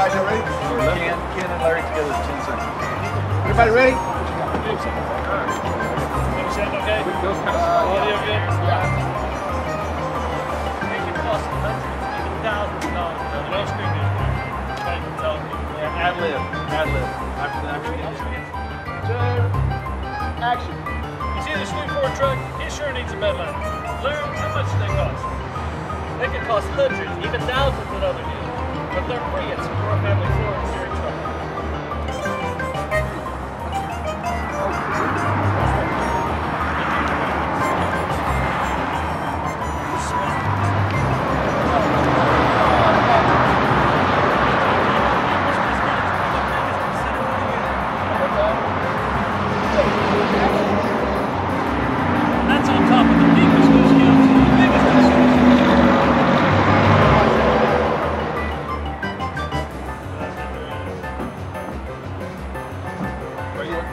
guys, you ready? Ken and Larry together is 10 seconds. Everybody ready? Okay? Audio good? It can cost hundreds, even thousands of dollars. Don't scream it. Ad lib. After Action. You see the swing forward truck? It sure needs a bed line. Learn how much they cost. They can cost hundreds, even thousands at other dealers. But they're free at Sykora Family Floor and Steering Truck. That's on top of the deepest discounts and the biggest discounts.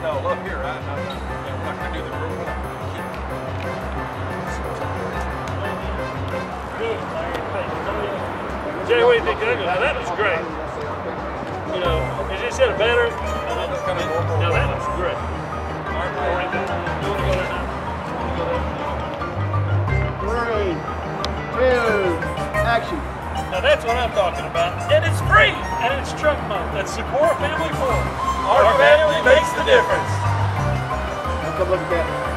No, up here, right? No, we're not going to do the roof. Jay, what do you think? That looks great. You know, is this set better? Now that looks great. Three, two, action. Now that's what I'm talking about. And it's free! And it's truck month. That's Sykora Family Floor. Our family makes the difference. Come look at that.